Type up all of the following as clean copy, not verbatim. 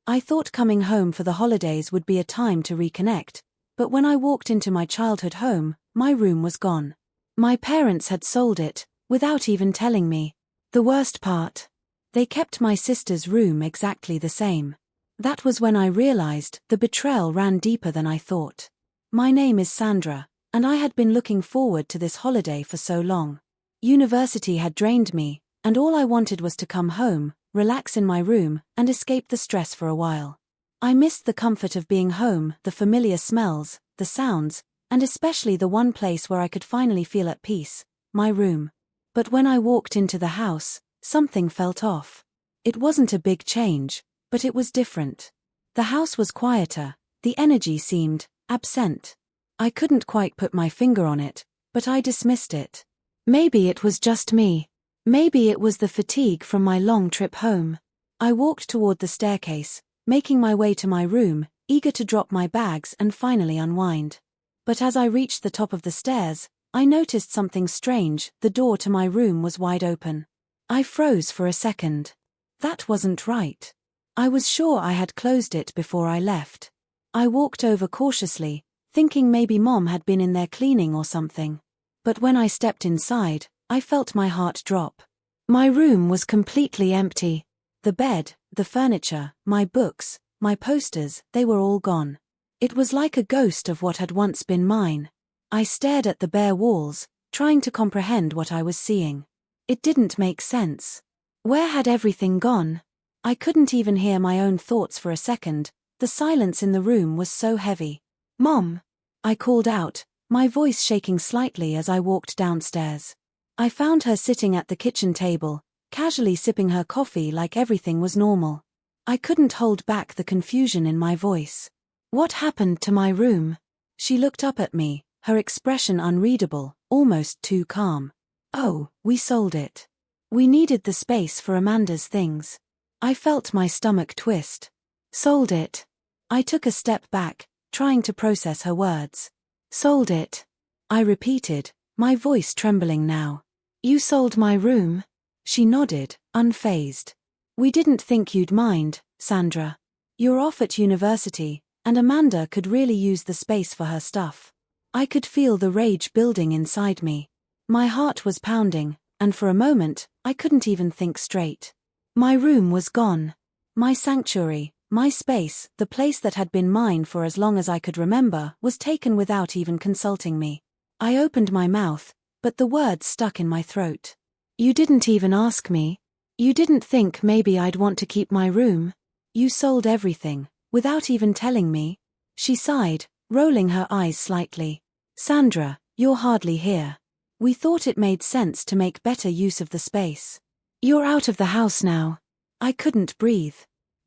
I thought coming home for the holidays would be a time to reconnect, but when I walked into my childhood home, my room was gone. My parents had sold it, without even telling me. The worst part? They kept my sister's room exactly the same. That was when I realized the betrayal ran deeper than I thought. My name is Sandra, and I had been looking forward to this holiday for so long. University had drained me, and all I wanted was to come home, relax in my room, and escape the stress for a while. I missed the comfort of being home, the familiar smells, the sounds, and especially the one place where I could finally feel at peace, my room. But when I walked into the house, something felt off. It wasn't a big change, but it was different. The house was quieter, the energy seemed absent. I couldn't quite put my finger on it, but I dismissed it. Maybe it was just me. Maybe it was the fatigue from my long trip home. I walked toward the staircase, making my way to my room, eager to drop my bags and finally unwind. But as I reached the top of the stairs, I noticed something strange. The door to my room was wide open. I froze for a second. That wasn't right. I was sure I had closed it before I left. I walked over cautiously, thinking maybe Mom had been in there cleaning or something. But when I stepped inside, I felt my heart drop. My room was completely empty. The bed, the furniture, my books, my posters, they were all gone. It was like a ghost of what had once been mine. I stared at the bare walls, trying to comprehend what I was seeing. It didn't make sense. Where had everything gone? I couldn't even hear my own thoughts for a second. The silence in the room was so heavy. "Mom!" I called out, my voice shaking slightly as I walked downstairs. I found her sitting at the kitchen table, casually sipping her coffee like everything was normal. I couldn't hold back the confusion in my voice. "What happened to my room?" She looked up at me, her expression unreadable, almost too calm. "Oh, we sold it. We needed the space for Amanda's things." I felt my stomach twist. "Sold it?" I took a step back, trying to process her words. "Sold it," I repeated, my voice trembling now. "You sold my room?" She nodded, unfazed. "We didn't think you'd mind, Sandra. You're off at university, and Amanda could really use the space for her stuff." I could feel the rage building inside me. My heart was pounding, and for a moment, I couldn't even think straight. My room was gone. My sanctuary, my space, the place that had been mine for as long as I could remember, was taken without even consulting me. I opened my mouth, but the words stuck in my throat. "You didn't even ask me. You didn't think maybe I'd want to keep my room. You sold everything, without even telling me." She sighed, rolling her eyes slightly. "Sandra, you're hardly here. We thought it made sense to make better use of the space. You're out of the house now." I couldn't breathe.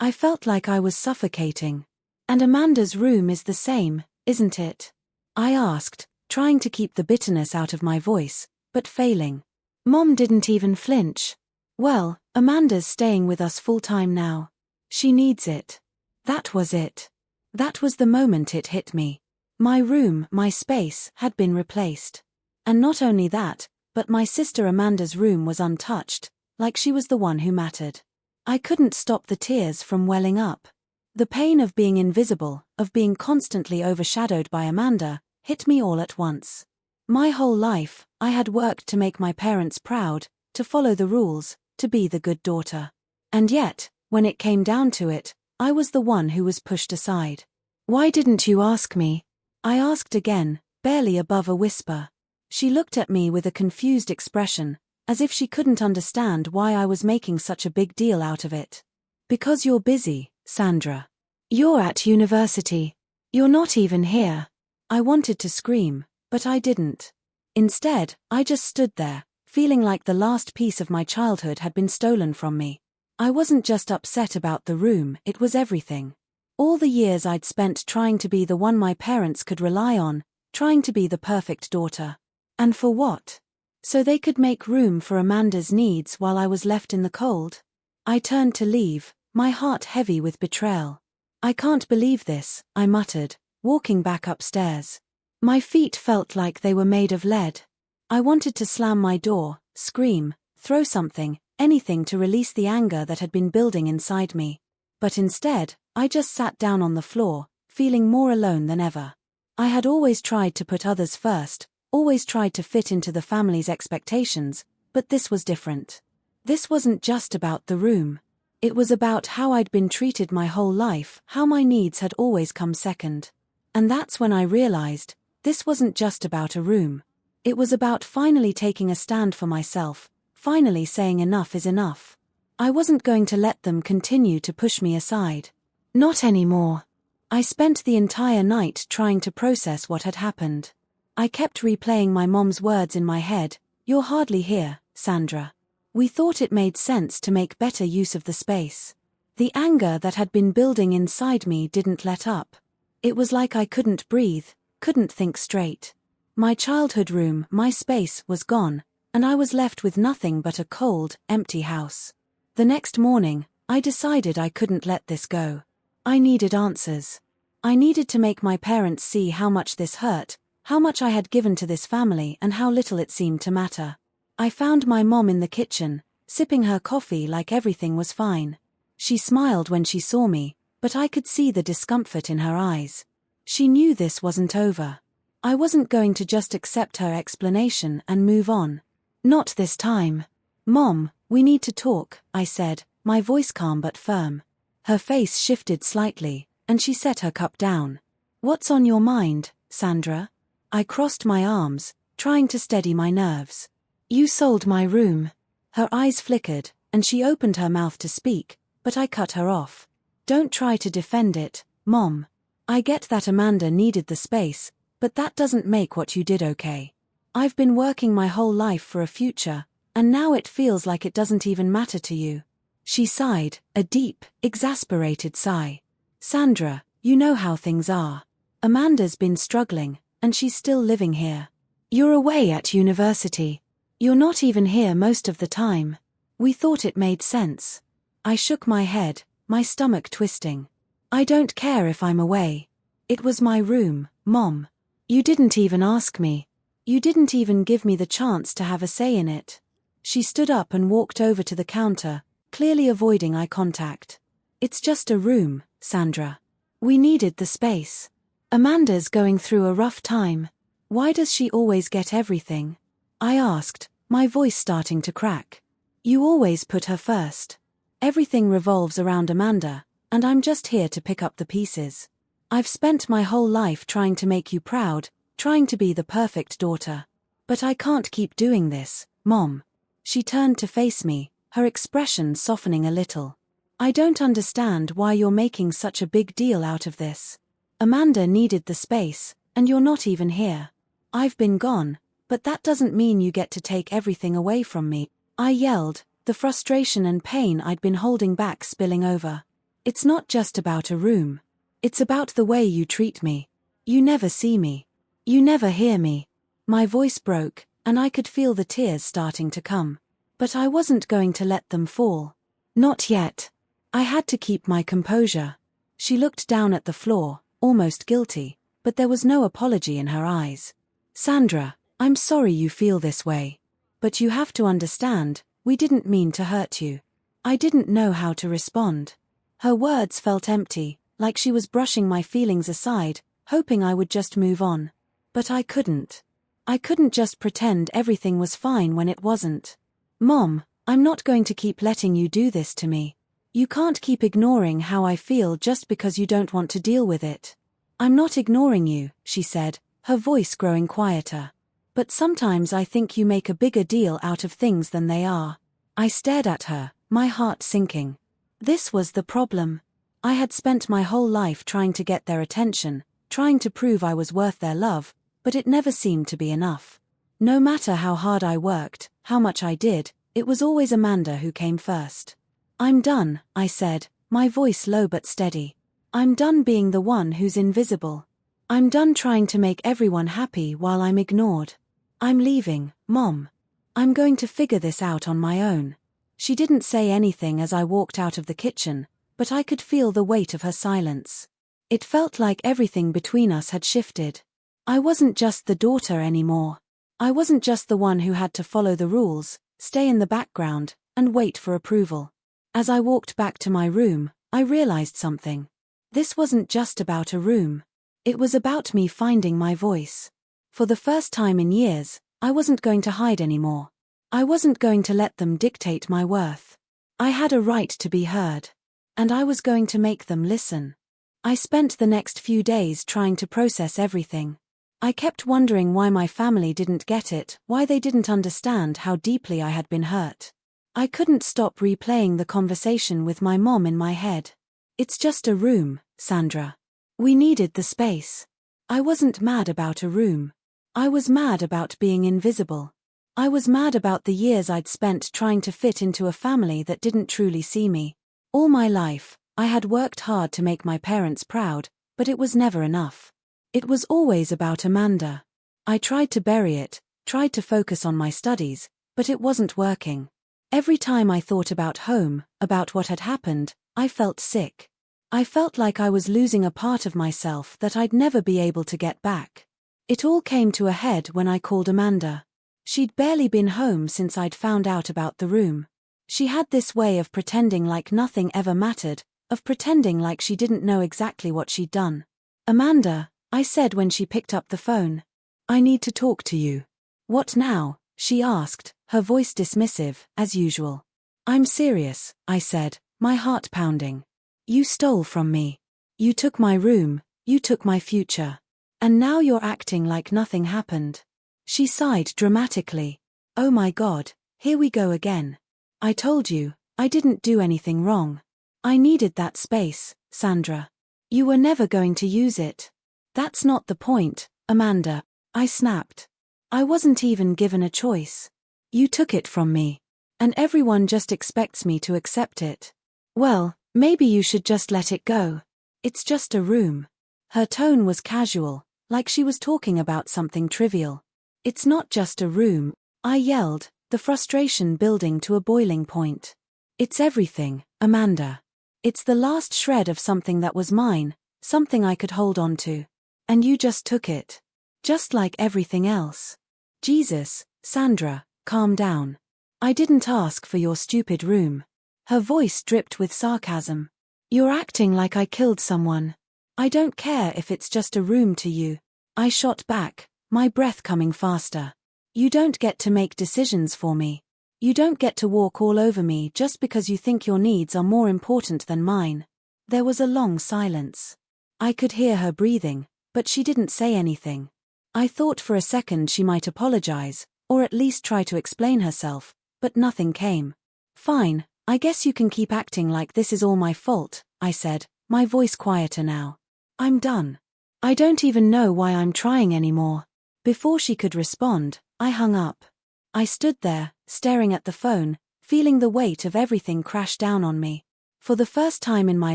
I felt like I was suffocating. "And Amanda's room is the same, isn't it?" I asked, trying to keep the bitterness out of my voice, but failing. Mom didn't even flinch. "Well, Amanda's staying with us full-time now. She needs it." That was it. That was the moment it hit me. My room, my space, had been replaced. And not only that, but my sister Amanda's room was untouched, like she was the one who mattered. I couldn't stop the tears from welling up. The pain of being invisible, of being constantly overshadowed by Amanda, hit me all at once. My whole life, I had worked to make my parents proud, to follow the rules, to be the good daughter. And yet, when it came down to it, I was the one who was pushed aside. "Why didn't you ask me?" I asked again, barely above a whisper. She looked at me with a confused expression, as if she couldn't understand why I was making such a big deal out of it. "Because you're busy, Sandra. You're at university. You're not even here." I wanted to scream, but I didn't. Instead, I just stood there, feeling like the last piece of my childhood had been stolen from me. I wasn't just upset about the room, it was everything. All the years I'd spent trying to be the one my parents could rely on, trying to be the perfect daughter. And for what? So they could make room for Amanda's needs while I was left in the cold? I turned to leave, my heart heavy with betrayal. "I can't believe this," I muttered, walking back upstairs. My feet felt like they were made of lead. I wanted to slam my door, scream, throw something, anything to release the anger that had been building inside me. But instead, I just sat down on the floor, feeling more alone than ever. I had always tried to put others first, always tried to fit into the family's expectations, but this was different. This wasn't just about the room. It was about how I'd been treated my whole life, how my needs had always come second. And that's when I realized, this wasn't just about a room. It was about finally taking a stand for myself, finally saying enough is enough. I wasn't going to let them continue to push me aside. Not anymore. I spent the entire night trying to process what had happened. I kept replaying my mom's words in my head, "You're hardly here, Sandra." We thought it made sense to make better use of the space. The anger that had been building inside me didn't let up. It was like I couldn't breathe, couldn't think straight. My childhood room, my space, was gone, and I was left with nothing but a cold, empty house. The next morning, I decided I couldn't let this go. I needed answers. I needed to make my parents see how much this hurt, how much I had given to this family and how little it seemed to matter. I found my mom in the kitchen, sipping her coffee like everything was fine. She smiled when she saw me, but I could see the discomfort in her eyes. She knew this wasn't over. I wasn't going to just accept her explanation and move on. Not this time. "Mom, we need to talk," I said, my voice calm but firm. Her face shifted slightly, and she set her cup down. "What's on your mind, Sandra?" I crossed my arms, trying to steady my nerves. "You sold my room." Her eyes flickered, and she opened her mouth to speak, but I cut her off. "Don't try to defend it, Mom. I get that Amanda needed the space, but that doesn't make what you did okay. I've been working my whole life for a future, and now it feels like it doesn't even matter to you." She sighed, a deep, exasperated sigh. "Sandra, you know how things are. Amanda's been struggling, and she's still living here. You're away at university. You're not even here most of the time. We thought it made sense." I shook my head, my stomach twisting. "I don't care if I'm away. It was my room, Mom. You didn't even ask me. You didn't even give me the chance to have a say in it." She stood up and walked over to the counter, clearly avoiding eye contact. "It's just a room, Sandra. We needed the space. Amanda's going through a rough time. Why does she always get everything?" I asked, my voice starting to crack. "You always put her first. Everything revolves around Amanda, and I'm just here to pick up the pieces. I've spent my whole life trying to make you proud, trying to be the perfect daughter. But I can't keep doing this, Mom." She turned to face me, her expression softening a little. "I don't understand why you're making such a big deal out of this. Amanda needed the space, and you're not even here. I've been gone, but that doesn't mean you get to take everything away from me," I yelled, the frustration and pain I'd been holding back spilling over. "It's not just about a room. It's about the way you treat me. You never see me. You never hear me." My voice broke, and I could feel the tears starting to come. But I wasn't going to let them fall. Not yet. I had to keep my composure. She looked down at the floor, almost guilty, but there was no apology in her eyes. "Sandra, I'm sorry you feel this way. But you have to understand, we didn't mean to hurt you." I didn't know how to respond. Her words felt empty, like she was brushing my feelings aside, hoping I would just move on. But I couldn't. I couldn't just pretend everything was fine when it wasn't. "Mom, I'm not going to keep letting you do this to me. You can't keep ignoring how I feel just because you don't want to deal with it." "I'm not ignoring you," she said, her voice growing quieter. "But sometimes I think you make a bigger deal out of things than they are." I stared at her, my heart sinking. This was the problem. I had spent my whole life trying to get their attention, trying to prove I was worth their love, but it never seemed to be enough. No matter how hard I worked, how much I did, it was always Amanda who came first. "I'm done," I said, my voice low but steady. "I'm done being the one who's invisible. I'm done trying to make everyone happy while I'm ignored. I'm leaving, Mom. I'm going to figure this out on my own." She didn't say anything as I walked out of the kitchen, but I could feel the weight of her silence. It felt like everything between us had shifted. I wasn't just the daughter anymore. I wasn't just the one who had to follow the rules, stay in the background, and wait for approval. As I walked back to my room, I realized something. This wasn't just about a room. It was about me finding my voice. For the first time in years, I wasn't going to hide anymore. I wasn't going to let them dictate my worth. I had a right to be heard. And I was going to make them listen. I spent the next few days trying to process everything. I kept wondering why my family didn't get it, why they didn't understand how deeply I had been hurt. I couldn't stop replaying the conversation with my mom in my head. It's just a room, Sandra. We needed the space. I wasn't mad about a room. I was mad about being invisible. I was mad about the years I'd spent trying to fit into a family that didn't truly see me. All my life, I had worked hard to make my parents proud, but it was never enough. It was always about Amanda. I tried to bury it, tried to focus on my studies, but it wasn't working. Every time I thought about home, about what had happened, I felt sick. I felt like I was losing a part of myself that I'd never be able to get back. It all came to a head when I called Amanda. She'd barely been home since I'd found out about the room. She had this way of pretending like nothing ever mattered, of pretending like she didn't know exactly what she'd done. "Amanda," I said when she picked up the phone. "I need to talk to you." "What now?" she asked, her voice dismissive, as usual. "I'm serious," I said, my heart pounding. "You stole from me. You took my room, you took my future. And now you're acting like nothing happened." She sighed dramatically. "Oh my God, here we go again. I told you, I didn't do anything wrong. I needed that space, Sandra. You were never going to use it." "That's not the point, Amanda," I snapped. "I wasn't even given a choice. You took it from me. And everyone just expects me to accept it." "Well, maybe you should just let it go. It's just a room." Her tone was casual, like she was talking about something trivial. "It's not just a room," I yelled, the frustration building to a boiling point. "It's everything, Amanda. It's the last shred of something that was mine, something I could hold on to. And you just took it. Just like everything else." "Jesus, Sandra, calm down. I didn't ask for your stupid room." Her voice dripped with sarcasm. "You're acting like I killed someone. I don't care if it's just a room to you." I shot back, my breath coming faster. "You don't get to make decisions for me. You don't get to walk all over me just because you think your needs are more important than mine." There was a long silence. I could hear her breathing, but she didn't say anything. I thought for a second she might apologize, or at least try to explain herself, but nothing came. "Fine, I guess you can keep acting like this is all my fault," I said, my voice quieter now. "I'm done. I don't even know why I'm trying anymore." Before she could respond, I hung up. I stood there, staring at the phone, feeling the weight of everything crash down on me. For the first time in my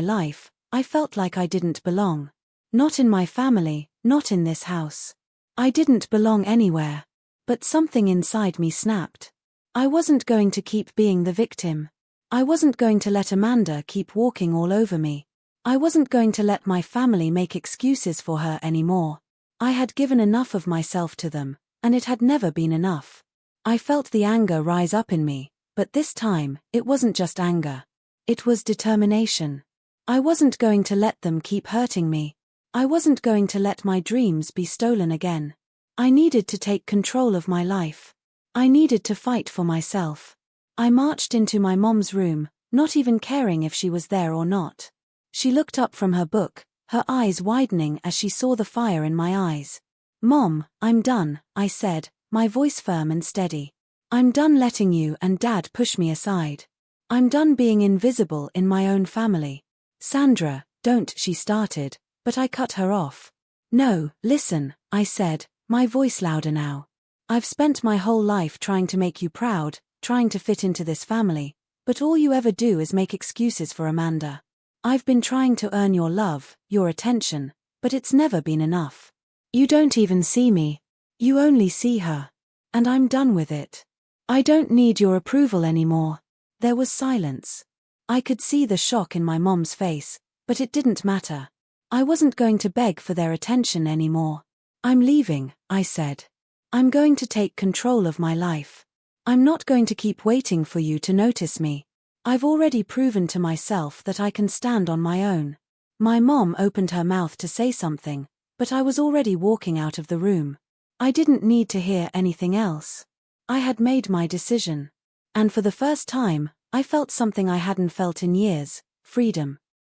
life, I felt like I didn't belong. Not in my family, not in this house. I didn't belong anywhere. But something inside me snapped. I wasn't going to keep being the victim. I wasn't going to let Amanda keep walking all over me. I wasn't going to let my family make excuses for her anymore. I had given enough of myself to them, and it had never been enough. I felt the anger rise up in me, but this time, it wasn't just anger. It was determination. I wasn't going to let them keep hurting me. I wasn't going to let my dreams be stolen again. I needed to take control of my life. I needed to fight for myself. I marched into my mom's room, not even caring if she was there or not. She looked up from her book, her eyes widening as she saw the fire in my eyes. "Mom, I'm done," I said, my voice firm and steady. "I'm done letting you and Dad push me aside. I'm done being invisible in my own family." "Sandra, don't," she started, but I cut her off. "No, listen," I said, my voice louder now. "I've spent my whole life trying to make you proud, trying to fit into this family, but all you ever do is make excuses for Amanda. I've been trying to earn your love, your attention, but it's never been enough. You don't even see me. You only see her. And I'm done with it. I don't need your approval anymore." There was silence. I could see the shock in my mom's face, but it didn't matter. I wasn't going to beg for their attention anymore. "I'm leaving," I said. "I'm going to take control of my life. I'm not going to keep waiting for you to notice me. I've already proven to myself that I can stand on my own." My mom opened her mouth to say something, but I was already walking out of the room. I didn't need to hear anything else. I had made my decision. And for the first time, I felt something I hadn't felt in years: freedom.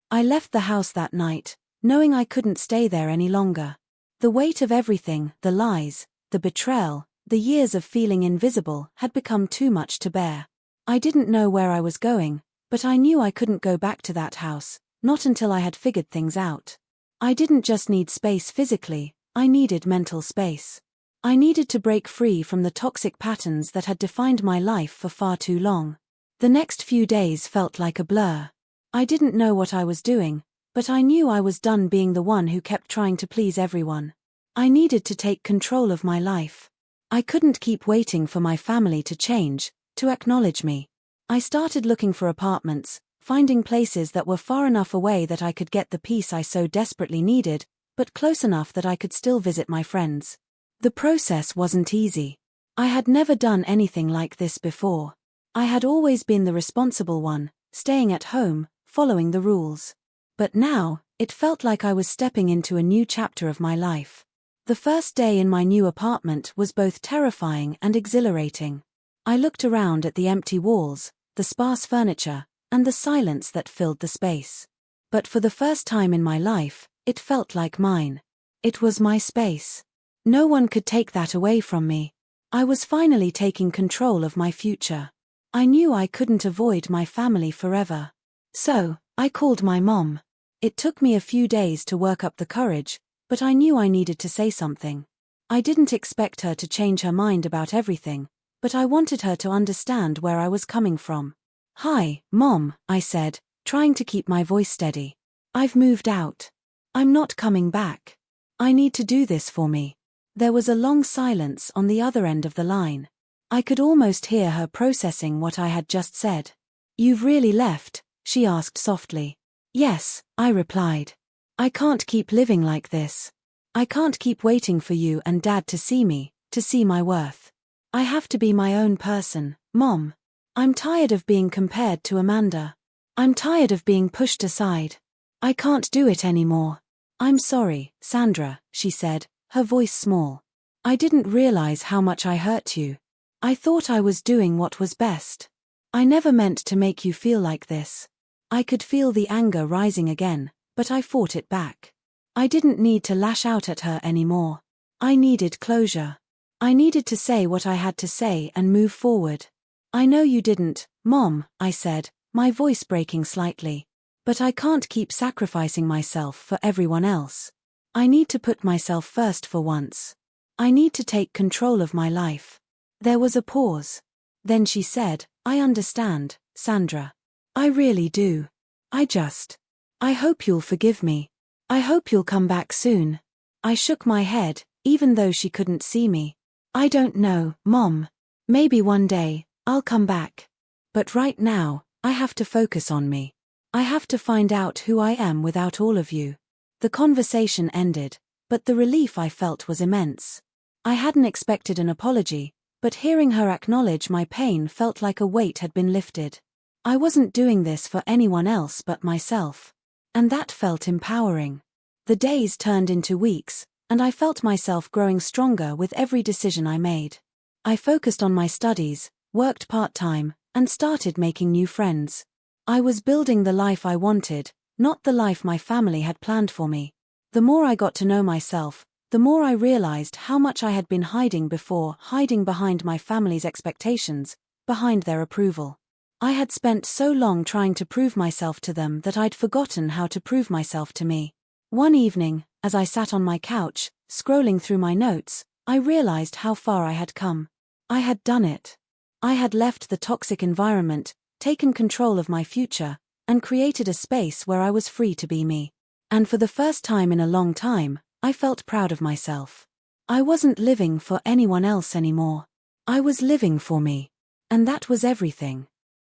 I left the house that night, knowing I couldn't stay there any longer. The weight of everything, the lies, the betrayal, the years of feeling invisible, had become too much to bear. I didn't know where I was going, but I knew I couldn't go back to that house, not until I had figured things out. I didn't just need space physically, I needed mental space. I needed to break free from the toxic patterns that had defined my life for far too long. The next few days felt like a blur. I didn't know what I was doing, but I knew I was done being the one who kept trying to please everyone. I needed to take control of my life. I couldn't keep waiting for my family to change, to acknowledge me. I started looking for apartments, finding places that were far enough away that I could get the peace I so desperately needed, but close enough that I could still visit my friends. The process wasn't easy. I had never done anything like this before. I had always been the responsible one, staying at home, following the rules. But now, it felt like I was stepping into a new chapter of my life. The first day in my new apartment was both terrifying and exhilarating. I looked around at the empty walls, the sparse furniture, and the silence that filled the space. But for the first time in my life, it felt like mine. It was my space. No one could take that away from me. I was finally taking control of my future. I knew I couldn't avoid my family forever. So, I called my mom. It took me a few days to work up the courage, but I knew I needed to say something. I didn't expect her to change her mind about everything, but I wanted her to understand where I was coming from. "Hi, Mom," I said, trying to keep my voice steady. "I've moved out. I'm not coming back. I need to do this for me." There was a long silence on the other end of the line. I could almost hear her processing what I had just said. "You've really left?" she asked softly. "Yes," I replied. "I can't keep living like this. I can't keep waiting for you and Dad to see me, to see my worth. I have to be my own person, Mom. I'm tired of being compared to Amanda. I'm tired of being pushed aside. I can't do it anymore." "I'm sorry, Sandra," she said, her voice small. "I didn't realize how much I hurt you. I thought I was doing what was best. I never meant to make you feel like this." I could feel the anger rising again, but I fought it back. I didn't need to lash out at her anymore. I needed closure. I needed to say what I had to say and move forward. "I know you didn't, Mom," I said, my voice breaking slightly. "But I can't keep sacrificing myself for everyone else. I need to put myself first for once. I need to take control of my life." There was a pause. Then she said, "I understand, Sandra. I really do. I hope you'll forgive me. I hope you'll come back soon." I shook my head, even though she couldn't see me. "I don't know, Mom. Maybe one day, I'll come back. But right now, I have to focus on me. I have to find out who I am without all of you." The conversation ended, but the relief I felt was immense. I hadn't expected an apology, but hearing her acknowledge my pain felt like a weight had been lifted. I wasn't doing this for anyone else but myself. And that felt empowering. The days turned into weeks, and I felt myself growing stronger with every decision I made. I focused on my studies, worked part-time, and started making new friends. I was building the life I wanted, not the life my family had planned for me. The more I got to know myself, the more I realized how much I had been hiding before, hiding behind my family's expectations, behind their approval. I had spent so long trying to prove myself to them that I'd forgotten how to prove myself to me. One evening, as I sat on my couch, scrolling through my notes, I realized how far I had come. I had done it. I had left the toxic environment, taken control of my future, and created a space where I was free to be me. And for the first time in a long time, I felt proud of myself. I wasn't living for anyone else anymore. I was living for me. And that was everything.